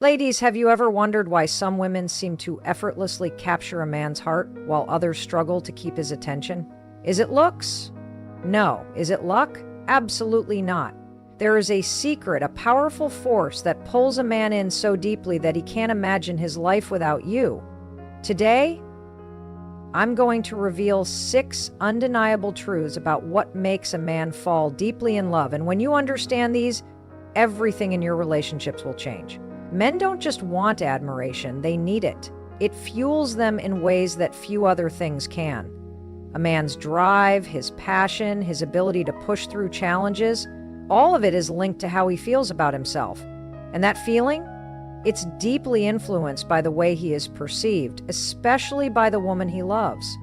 Ladies, have you ever wondered why some women seem to effortlessly capture a man's heart while others struggle to keep his attention? Is it looks? No. Is it luck? Absolutely not. There is a secret, a powerful force that pulls a man in so deeply that he can't imagine his life without you. Today, I'm going to reveal 6 undeniable truths about what makes a man fall deeply in love. And when you understand these, everything in your relationships will change. Men don't just want admiration, they need it. It fuels them in ways that few other things can. A man's drive, his passion, his ability to push through challenges, all of it is linked to how he feels about himself. And that feeling? It's deeply influenced by the way he is perceived, especially by the woman he loves.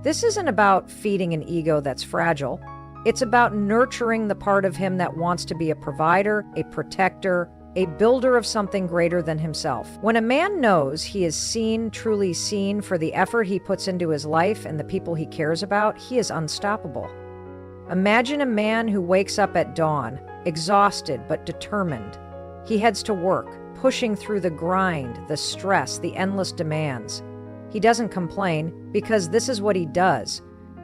This isn't about feeding an ego that's fragile. It's about nurturing the part of him that wants to be a provider, a protector, a builder of something greater than himself. When a man knows he is seen, truly seen for the effort he puts into his life and the people he cares about, he is unstoppable. Imagine a man who wakes up at dawn, exhausted but determined. He heads to work, pushing through the grind, the stress, the endless demands. He doesn't complain because this is what he does.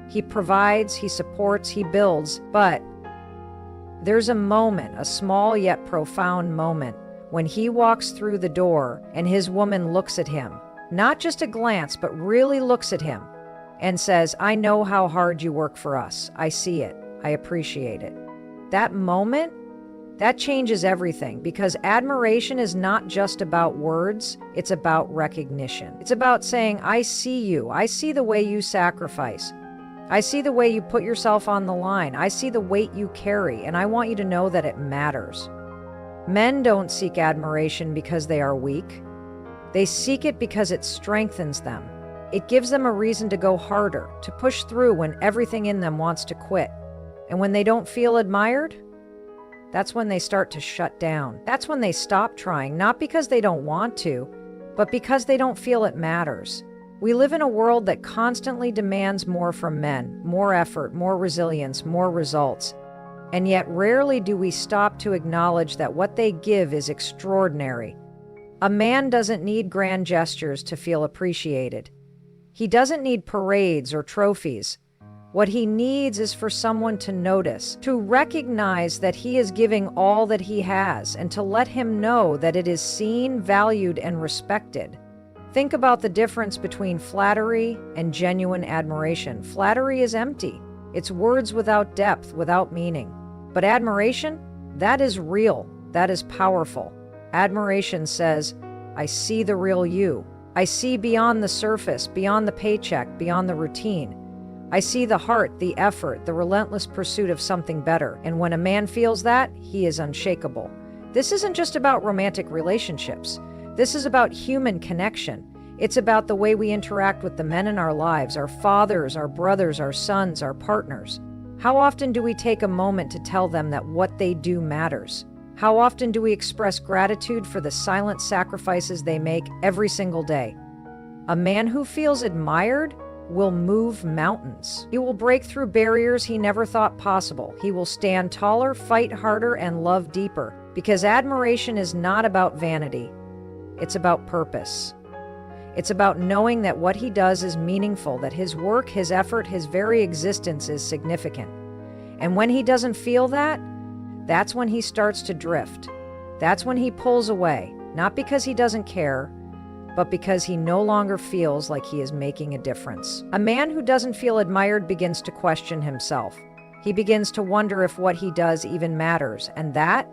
He provides, he supports, he builds, but there's a moment, a small yet profound moment, when he walks through the door and his woman looks at him, not just a glance, but really looks at him and says, "I know how hard you work for us. I see it. I appreciate it." That moment, that changes everything, because admiration is not just about words, it's about recognition. It's about saying, "I see you. I see the way you sacrifice. I see the way you put yourself on the line. I see the weight you carry, and I want you to know that it matters." Men don't seek admiration because they are weak. They seek it because it strengthens them. It gives them a reason to go harder, to push through when everything in them wants to quit. And when they don't feel admired, that's when they start to shut down. That's when they stop trying, not because they don't want to, but because they don't feel it matters. We live in a world that constantly demands more from men, more effort, more resilience, more results. And yet rarely do we stop to acknowledge that what they give is extraordinary. A man doesn't need grand gestures to feel appreciated. He doesn't need parades or trophies. What he needs is for someone to notice, to recognize that he is giving all that he has, and to let him know that it is seen, valued, and respected. Think about the difference between flattery and genuine admiration. Flattery is empty. It's words without depth, without meaning. But admiration, that is real. That is powerful. Admiration says, "I see the real you. I see beyond the surface, beyond the paycheck, beyond the routine. I see the heart, the effort, the relentless pursuit of something better." And when a man feels that, he is unshakable. This isn't just about romantic relationships. This is about human connection. It's about the way we interact with the men in our lives, our fathers, our brothers, our sons, our partners. How often do we take a moment to tell them that what they do matters? How often do we express gratitude for the silent sacrifices they make every single day? A man who feels admired will move mountains. He will break through barriers he never thought possible. He will stand taller, fight harder, and love deeper. Because admiration is not about vanity. It's about purpose. It's about knowing that what he does is meaningful, that his work, his effort, his very existence is significant. And when he doesn't feel that, that's when he starts to drift. That's when he pulls away, not because he doesn't care, but because he no longer feels like he is making a difference. A man who doesn't feel admired begins to question himself. He begins to wonder if what he does even matters, and that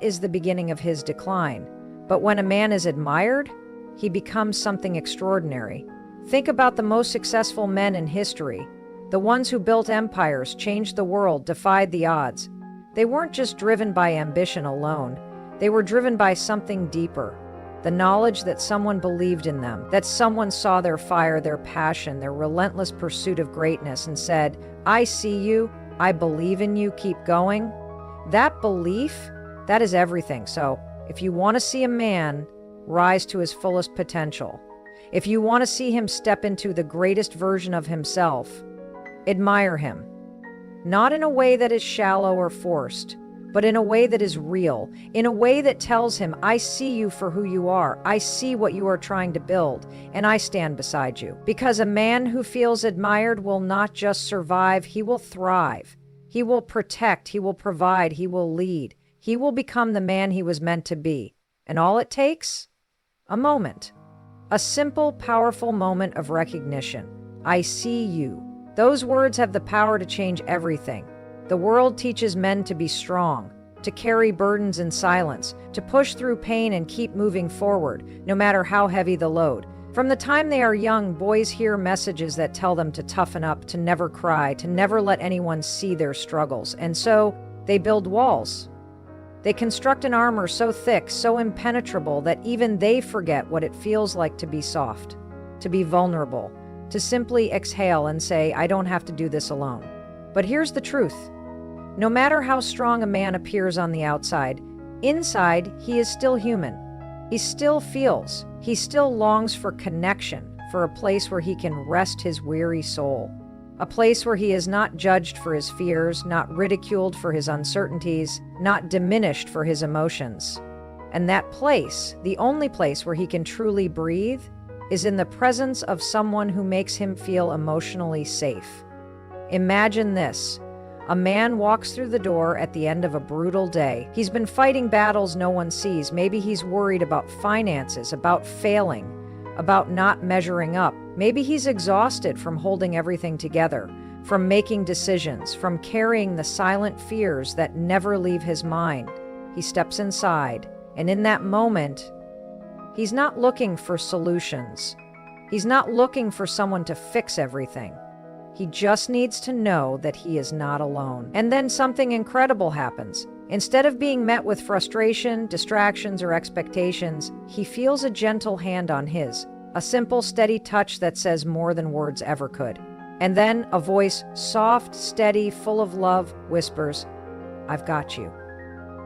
is the beginning of his decline. But when a man is admired, he becomes something extraordinary. Think about the most successful men in history. The ones who built empires, changed the world, defied the odds. They weren't just driven by ambition alone. They were driven by something deeper. The knowledge that someone believed in them, that someone saw their fire, their passion, their relentless pursuit of greatness and said, "I see you, I believe in you, keep going." That belief, that is everything. So, if you want to see a man rise to his fullest potential, if you want to see him step into the greatest version of himself, admire him. Not in a way that is shallow or forced, but in a way that is real, in a way that tells him, I see you for who you are, I see what you are trying to build, and I stand beside you. Because a man who feels admired will not just survive, he will thrive. He will protect, he will provide, he will lead. He will become the man he was meant to be. And all it takes? A moment. A simple, powerful moment of recognition. I see you. Those words have the power to change everything. The world teaches men to be strong, to carry burdens in silence, to push through pain and keep moving forward, no matter how heavy the load. From the time they are young, boys hear messages that tell them to toughen up, to never cry, to never let anyone see their struggles. And so, they build walls. They construct an armor so thick, so impenetrable, that even they forget what it feels like to be soft, to be vulnerable, to simply exhale and say, I don't have to do this alone. But here's the truth. No matter how strong a man appears on the outside, inside, he is still human. He still feels. He still longs for connection, for a place where he can rest his weary soul. A place where he is not judged for his fears, not ridiculed for his uncertainties, not diminished for his emotions. And that place, the only place where he can truly breathe, is in the presence of someone who makes him feel emotionally safe. Imagine this. A man walks through the door at the end of a brutal day. He's been fighting battles no one sees. Maybe he's worried about finances, about failing, about not measuring up. Maybe he's exhausted from holding everything together, from making decisions, from carrying the silent fears that never leave his mind. He steps inside, and in that moment, he's not looking for solutions. He's not looking for someone to fix everything. He just needs to know that he is not alone. And then something incredible happens. Instead of being met with frustration, distractions, or expectations, he feels a gentle hand on his, a simple, steady touch that says more than words ever could. And then a voice, soft, steady, full of love, whispers, I've got you.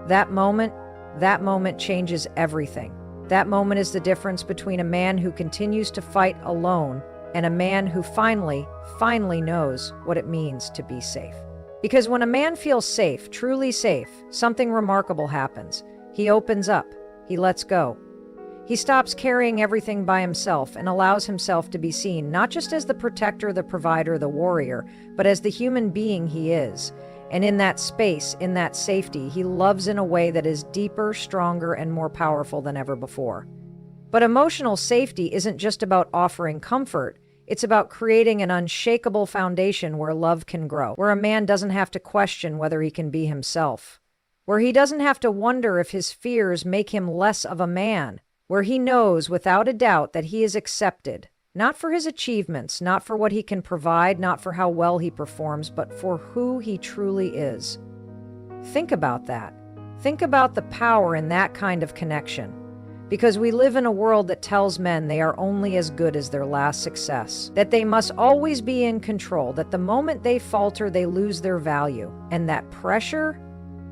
That moment changes everything. That moment is the difference between a man who continues to fight alone and a man who finally knows what it means to be safe. Because when a man feels safe, truly safe, something remarkable happens. He opens up. He lets go. He stops carrying everything by himself and allows himself to be seen, not just as the protector, the provider, the warrior, but as the human being he is. And in that space, in that safety, he loves in a way that is deeper, stronger, and more powerful than ever before. But emotional safety isn't just about offering comfort. It's about creating an unshakable foundation where love can grow, where a man doesn't have to question whether he can be himself, where he doesn't have to wonder if his fears make him less of a man, where he knows without a doubt that he is accepted, not for his achievements, not for what he can provide, not for how well he performs, but for who he truly is. Think about that. Think about the power in that kind of connection. Because we live in a world that tells men they are only as good as their last success, that they must always be in control, that the moment they falter, they lose their value. And that pressure,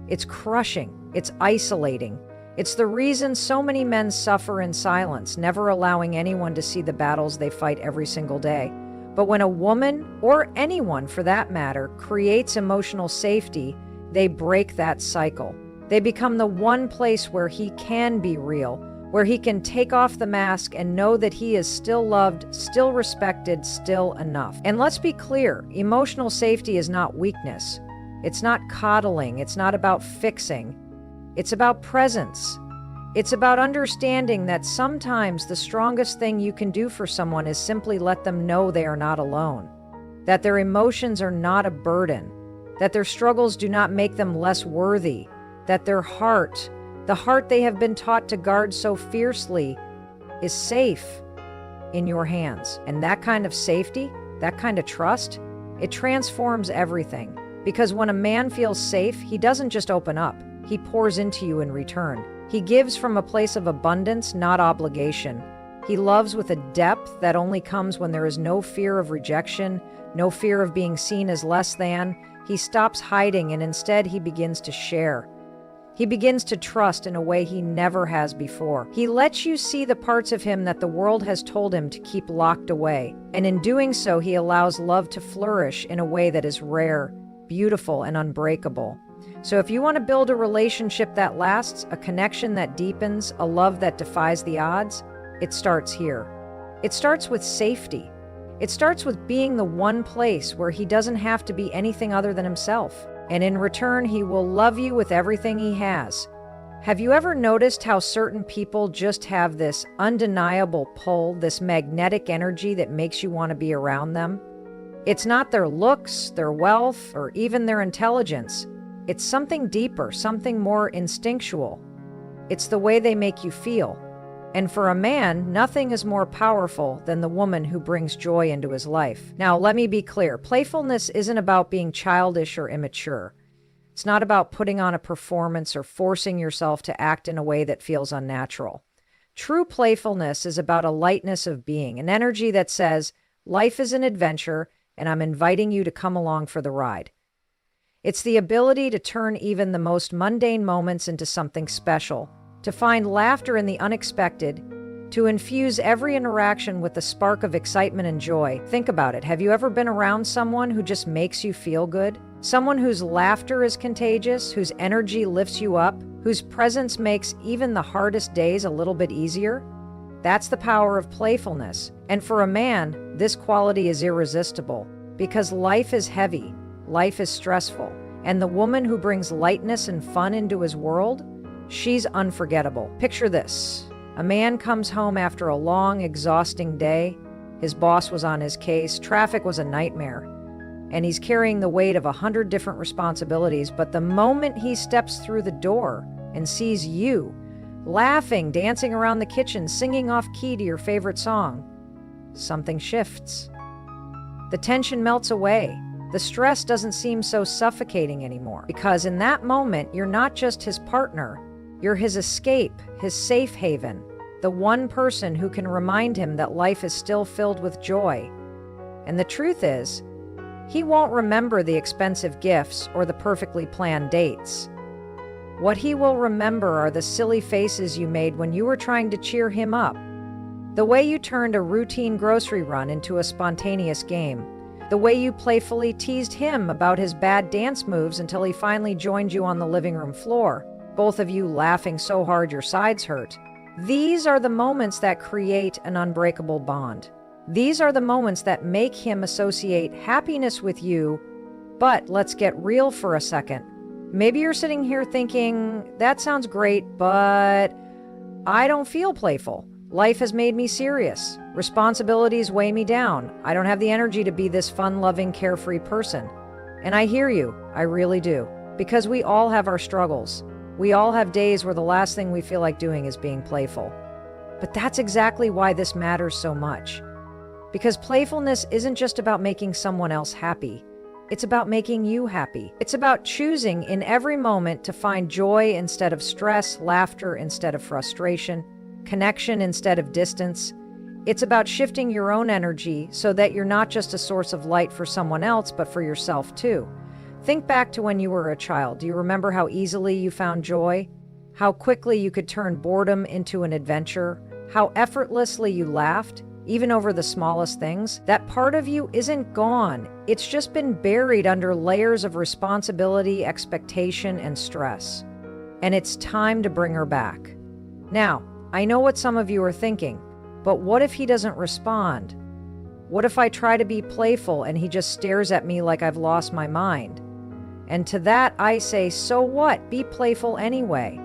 it's crushing, it's isolating. It's the reason so many men suffer in silence, never allowing anyone to see the battles they fight every single day. But when a woman, or anyone for that matter, creates emotional safety, they break that cycle. They become the one place where he can be real, where he can take off the mask and know that he is still loved, still respected, still enough. And let's be clear, emotional safety is not weakness. It's not coddling. It's not about fixing. It's about presence. It's about understanding that sometimes the strongest thing you can do for someone is simply let them know they are not alone, that their emotions are not a burden, that their struggles do not make them less worthy, that their heart, the heart they have been taught to guard so fiercely, is safe in your hands. And that kind of safety, that kind of trust, it transforms everything. Because when a man feels safe, he doesn't just open up, he pours into you in return. He gives from a place of abundance, not obligation. He loves with a depth that only comes when there is no fear of rejection, no fear of being seen as less than. He stops hiding and instead he begins to share. He begins to trust in a way he never has before. He lets you see the parts of him that the world has told him to keep locked away. And in doing so, he allows love to flourish in a way that is rare, beautiful, and unbreakable. So if you want to build a relationship that lasts, a connection that deepens, a love that defies the odds, it starts here. It starts with safety. It starts with being the one place where he doesn't have to be anything other than himself. And in return, he will love you with everything he has. Have you ever noticed how certain people just have this undeniable pull, this magnetic energy that makes you want to be around them? It's not their looks, their wealth, or even their intelligence. It's something deeper, something more instinctual. It's the way they make you feel. And for a man, nothing is more powerful than the woman who brings joy into his life. Now, let me be clear. Playfulness isn't about being childish or immature. It's not about putting on a performance or forcing yourself to act in a way that feels unnatural. True playfulness is about a lightness of being, an energy that says, life is an adventure, and I'm inviting you to come along for the ride. It's the ability to turn even the most mundane moments into something special, to find laughter in the unexpected, to infuse every interaction with a spark of excitement and joy. Think about it. Have you ever been around someone who just makes you feel good? Someone whose laughter is contagious, whose energy lifts you up, whose presence makes even the hardest days a little bit easier? That's the power of playfulness. And for a man, this quality is irresistible because life is heavy. Life is stressful, and the woman who brings lightness and fun into his world, she's unforgettable. Picture this. A man comes home after a long, exhausting day. His boss was on his case, traffic was a nightmare, and he's carrying the weight of 100 different responsibilities. But the moment he steps through the door and sees you, laughing, dancing around the kitchen, singing off key to your favorite song, something shifts. The tension melts away. The stress doesn't seem so suffocating anymore, because in that moment, you're not just his partner, you're his escape, his safe haven, the one person who can remind him that life is still filled with joy. And the truth is, he won't remember the expensive gifts or the perfectly planned dates. What he will remember are the silly faces you made when you were trying to cheer him up, the way you turned a routine grocery run into a spontaneous game, the way you playfully teased him about his bad dance moves until he finally joined you on the living room floor, both of you laughing so hard your sides hurt. These are the moments that create an unbreakable bond. These are the moments that make him associate happiness with you. But let's get real for a second. Maybe you're sitting here thinking, that sounds great, but I don't feel playful. Life has made me serious. Responsibilities weigh me down. I don't have the energy to be this fun-loving, carefree person. And I hear you. I really do. Because we all have our struggles. We all have days where the last thing we feel like doing is being playful. But that's exactly why this matters so much. Because playfulness isn't just about making someone else happy. It's about making you happy. It's about choosing in every moment to find joy instead of stress, laughter instead of frustration, connection instead of distance. It's about shifting your own energy so that you're not just a source of light for someone else, but for yourself too. Think back to when you were a child. Do you remember how easily you found joy? How quickly you could turn boredom into an adventure? How effortlessly you laughed, even over the smallest things? That part of you isn't gone. It's just been buried under layers of responsibility, expectation, and stress. And it's time to bring her back. Now, I know what some of you are thinking, but what if he doesn't respond? What if I try to be playful and he just stares at me like I've lost my mind? And to that I say, so what? Be playful anyway.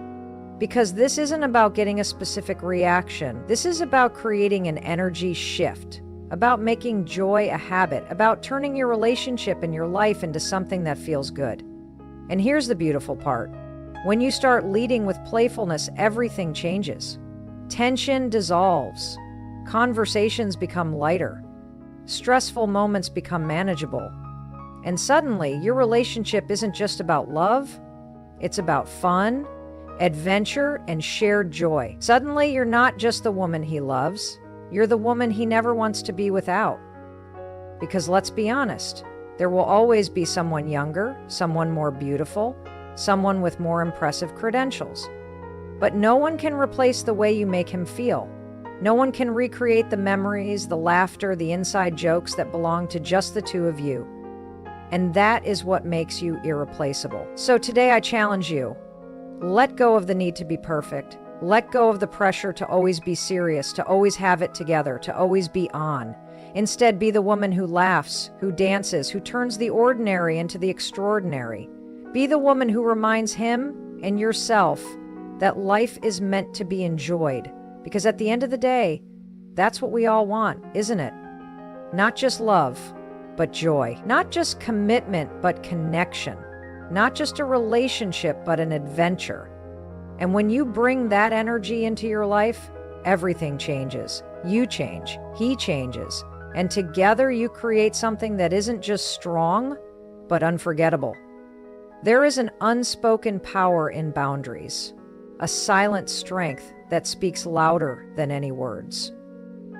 Because this isn't about getting a specific reaction. This is about creating an energy shift, about making joy a habit, about turning your relationship and your life into something that feels good. And here's the beautiful part. When you start leading with playfulness, everything changes. Tension dissolves. Conversations become lighter. Stressful moments become manageable. And suddenly, your relationship isn't just about love. It's about fun, adventure, and shared joy. Suddenly, you're not just the woman he loves. You're the woman he never wants to be without. Because let's be honest, there will always be someone younger, someone more beautiful, someone with more impressive credentials. But no one can replace the way you make him feel. No one can recreate the memories, the laughter, the inside jokes that belong to just the two of you. And that is what makes you irreplaceable. So today I challenge you, let go of the need to be perfect. Let go of the pressure to always be serious, to always have it together, to always be on. Instead, be the woman who laughs, who dances, who turns the ordinary into the extraordinary. Be the woman who reminds him and yourself that life is meant to be enjoyed. Because at the end of the day, that's what we all want, isn't it? Not just love, but joy. Not just commitment, but connection. Not just a relationship, but an adventure. And when you bring that energy into your life, everything changes. You change, he changes. And together you create something that isn't just strong, but unforgettable. There is an unspoken power in boundaries, a silent strength that speaks louder than any words.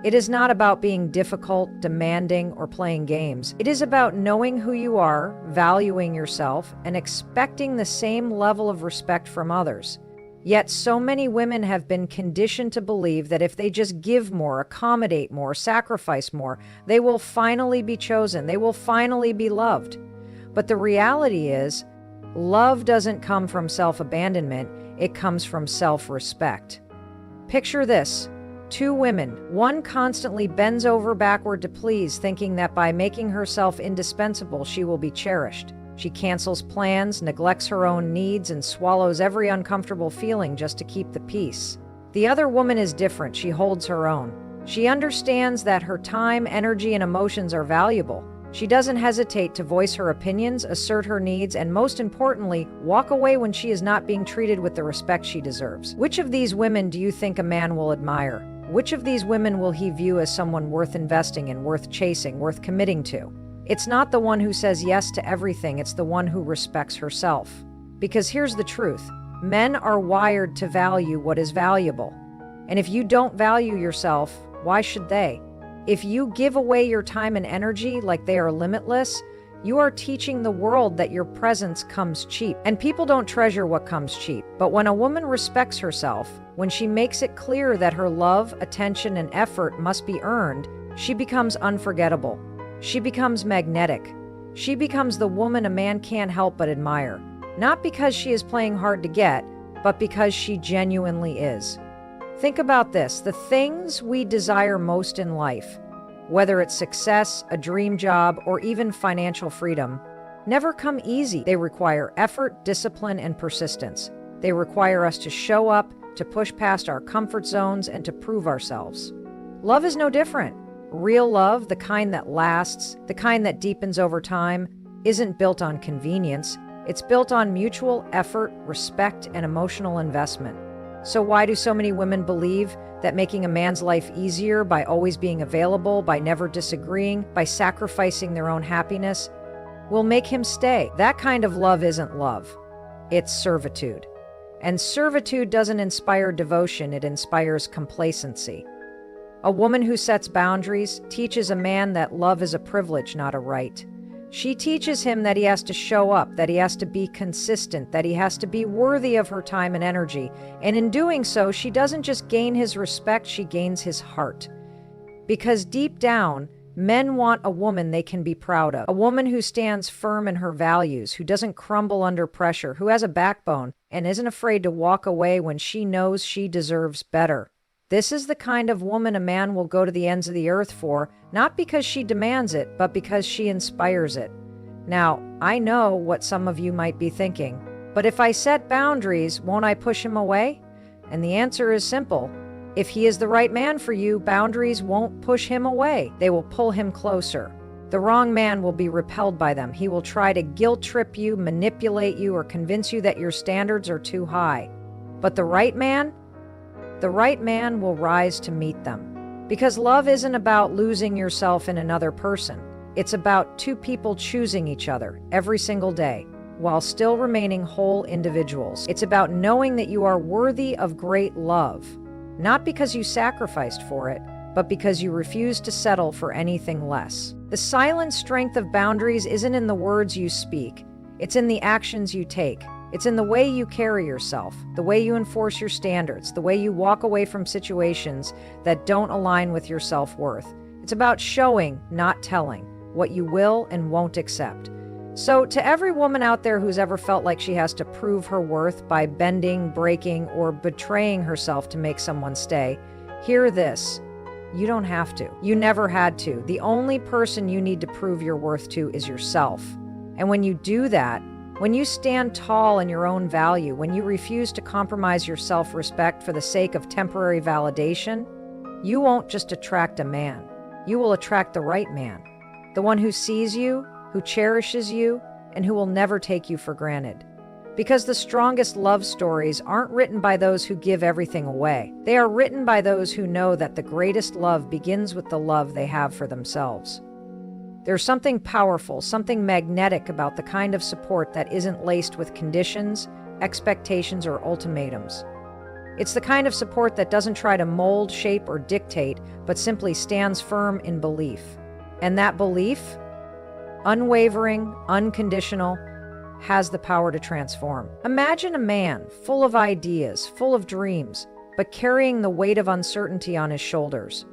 It is not about being difficult, demanding, or playing games. It is about knowing who you are, valuing yourself, and expecting the same level of respect from others. Yet so many women have been conditioned to believe that if they just give more, accommodate more, sacrifice more, they will finally be chosen, they will finally be loved. But the reality is, love doesn't come from self-abandonment, it comes from self-respect. Picture this. Two women, one constantly bends over backward to please, thinking that by making herself indispensable, she will be cherished. She cancels plans, neglects her own needs, and swallows every uncomfortable feeling just to keep the peace. The other woman is different. She holds her own. She understands that her time, energy, and emotions are valuable. She doesn't hesitate to voice her opinions, assert her needs, and most importantly, walk away when she is not being treated with the respect she deserves. Which of these women do you think a man will admire? Which of these women will he view as someone worth investing in, worth chasing, worth committing to? It's not the one who says yes to everything, it's the one who respects herself. Because here's the truth, men are wired to value what is valuable. And if you don't value yourself, why should they? If you give away your time and energy like they are limitless, you are teaching the world that your presence comes cheap. And people don't treasure what comes cheap. But when a woman respects herself, when she makes it clear that her love, attention, and effort must be earned, she becomes unforgettable. She becomes magnetic. She becomes the woman a man can't help but admire. Not because she is playing hard to get, but because she genuinely is. Think about this, the things we desire most in life, whether it's success, a dream job, or even financial freedom, never come easy. They require effort, discipline, and persistence. They require us to show up, to push past our comfort zones, and to prove ourselves. Love is no different. Real love, the kind that lasts, the kind that deepens over time, isn't built on convenience. It's built on mutual effort, respect, and emotional investment. So why do so many women believe that making a man's life easier by always being available, by never disagreeing, by sacrificing their own happiness, will make him stay? That kind of love isn't love. It's servitude. And servitude doesn't inspire devotion, it inspires complacency. A woman who sets boundaries teaches a man that love is a privilege, not a right. She teaches him that he has to show up, that he has to be consistent, that he has to be worthy of her time and energy. And in doing so, she doesn't just gain his respect, she gains his heart. Because deep down, men want a woman they can be proud of. A woman who stands firm in her values, who doesn't crumble under pressure, who has a backbone, and isn't afraid to walk away when she knows she deserves better. This is the kind of woman a man will go to the ends of the earth for, not because she demands it, but because she inspires it. Now, I know what some of you might be thinking, but if I set boundaries, won't I push him away? And the answer is simple. If he is the right man for you, boundaries won't push him away. They will pull him closer. The wrong man will be repelled by them. He will try to guilt trip you, manipulate you, or convince you that your standards are too high. But the right man will rise to meet them. Because love isn't about losing yourself in another person. It's about two people choosing each other every single day, while still remaining whole individuals. It's about knowing that you are worthy of great love, not because you sacrificed for it, but because you refuse to settle for anything less. The silent strength of boundaries isn't in the words you speak. It's in the actions you take. It's in the way you carry yourself, the way you enforce your standards, the way you walk away from situations that don't align with your self-worth. It's about showing, not telling, what you will and won't accept. So, to every woman out there who's ever felt like she has to prove her worth by bending, breaking, or betraying herself to make someone stay, hear this. You don't have to. You never had to. The only person you need to prove your worth to is yourself. And when you do that, when you stand tall in your own value, when you refuse to compromise your self-respect for the sake of temporary validation, you won't just attract a man. You will attract the right man. The one who sees you, who cherishes you, and who will never take you for granted. Because the strongest love stories aren't written by those who give everything away. They are written by those who know that the greatest love begins with the love they have for themselves. There's something powerful, something magnetic about the kind of support that isn't laced with conditions, expectations, or ultimatums. It's the kind of support that doesn't try to mold, shape, or dictate, but simply stands firm in belief. And that belief, unwavering, unconditional, has the power to transform. Imagine a man full of ideas, full of dreams, but carrying the weight of uncertainty on his shoulders.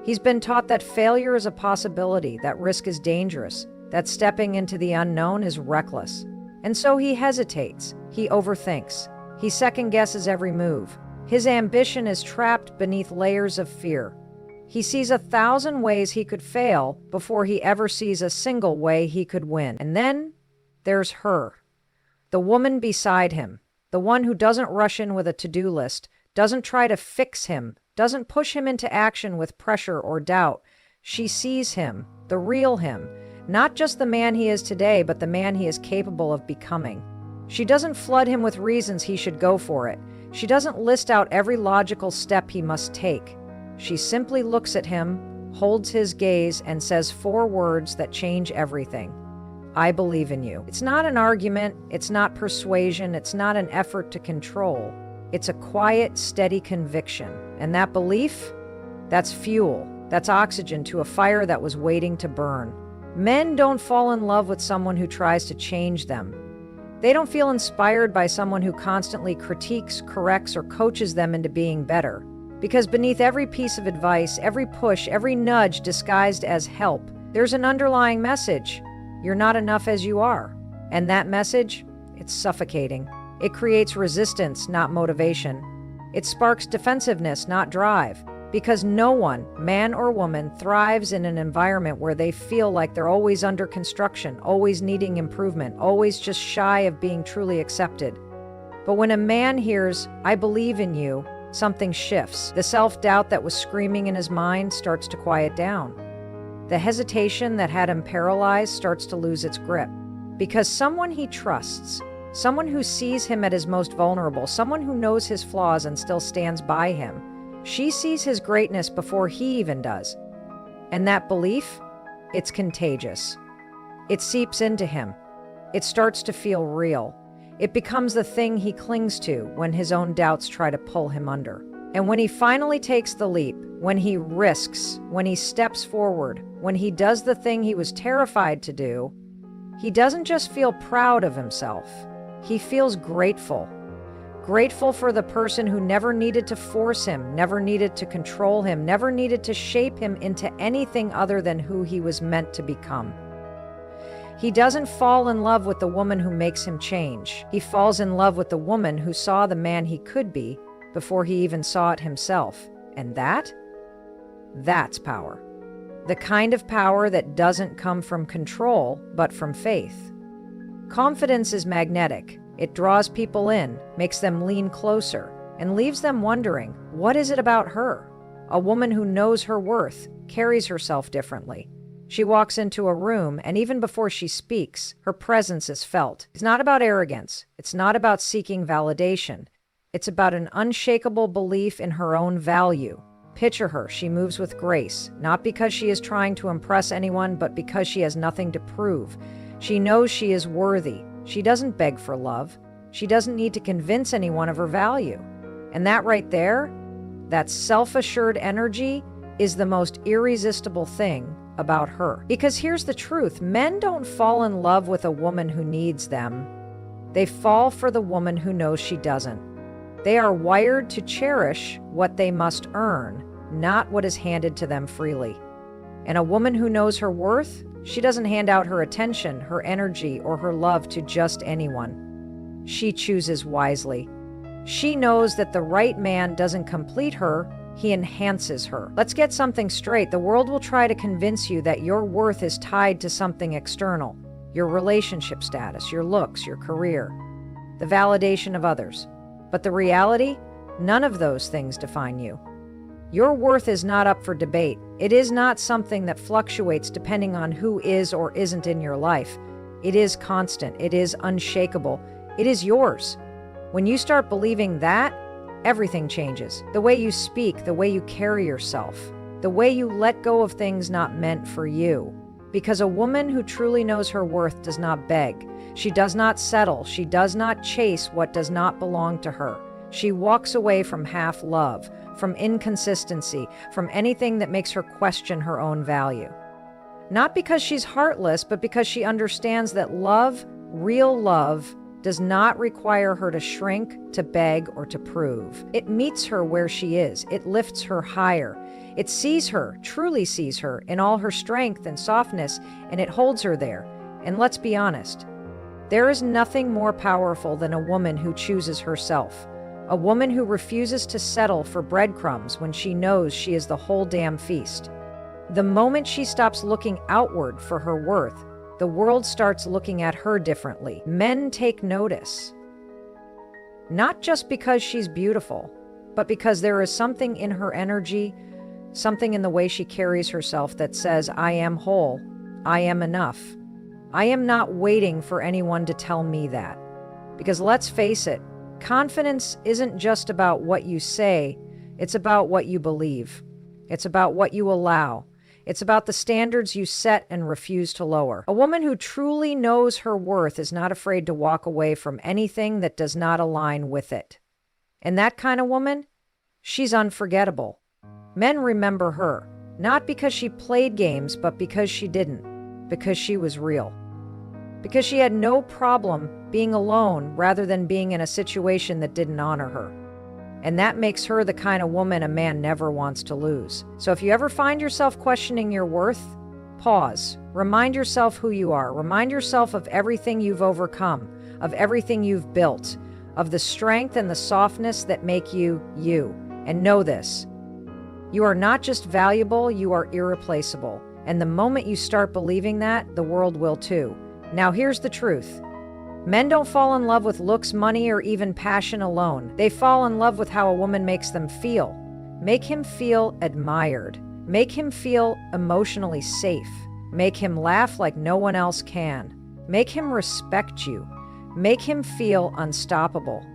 He's been taught that failure is a possibility, that risk is dangerous, that stepping into the unknown is reckless. And so he hesitates, he overthinks, he second-guesses every move. His ambition is trapped beneath layers of fear. He sees 1,000 ways he could fail before he ever sees a single way he could win. And then there's her, the woman beside him, the one who doesn't rush in with a to-do list, doesn't try to fix him, doesn't push him into action with pressure or doubt. She sees him, the real him, not just the man he is today, but the man he is capable of becoming. She doesn't flood him with reasons he should go for it. She doesn't list out every logical step he must take. She simply looks at him, holds his gaze, and says 4 words that change everything. I believe in you. It's not an argument, it's not persuasion, it's not an effort to control. It's a quiet, steady conviction. And that belief, that's fuel, that's oxygen to a fire that was waiting to burn. Men don't fall in love with someone who tries to change them. They don't feel inspired by someone who constantly critiques, corrects, or coaches them into being better. Because beneath every piece of advice, every push, every nudge disguised as help, there's an underlying message. You're not enough as you are. And that message, it's suffocating. It creates resistance, not motivation. It sparks defensiveness, not drive. Because no one, man or woman, thrives in an environment where they feel like they're always under construction, always needing improvement, always just shy of being truly accepted. But when a man hears, I believe in you, something shifts. The self-doubt that was screaming in his mind starts to quiet down. The hesitation that had him paralyzed starts to lose its grip. Because someone he trusts, someone who sees him at his most vulnerable, someone who knows his flaws and still stands by him, she sees his greatness before he even does. And that belief, it's contagious. It seeps into him. It starts to feel real. It becomes the thing he clings to when his own doubts try to pull him under. And when he finally takes the leap, when he risks, when he steps forward, when he does the thing he was terrified to do, he doesn't just feel proud of himself. He feels grateful. Grateful for the person who never needed to force him, never needed to control him, never needed to shape him into anything other than who he was meant to become. He doesn't fall in love with the woman who makes him change. He falls in love with the woman who saw the man he could be before he even saw it himself. And that's power. The kind of power that doesn't come from control, but from faith. Confidence is magnetic. It draws people in, makes them lean closer, and leaves them wondering, what is it about her? A woman who knows her worth, carries herself differently. She walks into a room, and even before she speaks, her presence is felt. It's not about arrogance. It's not about seeking validation. It's about an unshakable belief in her own value. Picture her. She moves with grace, not because she is trying to impress anyone, but because she has nothing to prove. She knows she is worthy. She doesn't beg for love. She doesn't need to convince anyone of her value. And that right there, that self-assured energy, is the most irresistible thing about her. Because here's the truth, men don't fall in love with a woman who needs them. They fall for the woman who knows she doesn't. They are wired to cherish what they must earn, not what is handed to them freely. And a woman who knows her worth She doesn't hand out her attention, her energy, or her love to just anyone. She chooses wisely. She knows that the right man doesn't complete her, he enhances her. Let's get something straight. The world will try to convince you that your worth is tied to something external. Your relationship status, your looks, your career, the validation of others. But the reality? None of those things define you. Your worth is not up for debate. It is not something that fluctuates depending on who is or isn't in your life. It is constant. It is unshakable. It is yours. When you start believing that, everything changes. The way you speak, the way you carry yourself, the way you let go of things not meant for you. Because a woman who truly knows her worth does not beg. She does not settle. She does not chase what does not belong to her. She walks away from half love, from inconsistency, from anything that makes her question her own value. Not because she's heartless, but because she understands that love, real love, does not require her to shrink, to beg, or to prove. It meets her where she is. It lifts her higher. It sees her, truly sees her, in all her strength and softness, and it holds her there. And let's be honest, there is nothing more powerful than a woman who chooses herself. A woman who refuses to settle for breadcrumbs when she knows she is the whole damn feast. The moment she stops looking outward for her worth, the world starts looking at her differently. Men take notice. Not just because she's beautiful, but because there is something in her energy, something in the way she carries herself that says, I am whole, I am enough. I am not waiting for anyone to tell me that. Because let's face it, confidence isn't just about what you say, it's about what you believe. It's about what you allow. It's about the standards you set and refuse to lower. A woman who truly knows her worth is not afraid to walk away from anything that does not align with it. And that kind of woman, she's unforgettable. Men remember her, not because she played games, but because she didn't, because she was real. Because she had no problem being alone rather than being in a situation that didn't honor her. And that makes her the kind of woman a man never wants to lose. So if you ever find yourself questioning your worth, pause. Remind yourself who you are. Remind yourself of everything you've overcome, of everything you've built, of the strength and the softness that make you, you. And know this, you are not just valuable, you are irreplaceable. And the moment you start believing that, the world will too. Now here's the truth. Men don't fall in love with looks, money, or even passion alone. They fall in love with how a woman makes them feel. Make him feel admired. Make him feel emotionally safe. Make him laugh like no one else can. Make him respect you. Make him feel unstoppable.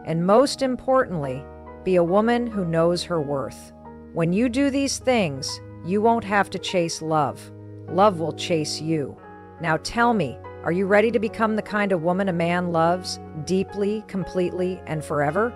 And most importantly, be a woman who knows her worth. When you do these things, you won't have to chase love. Love will chase you. Now tell me, are you ready to become the kind of woman a man loves deeply, completely, and forever?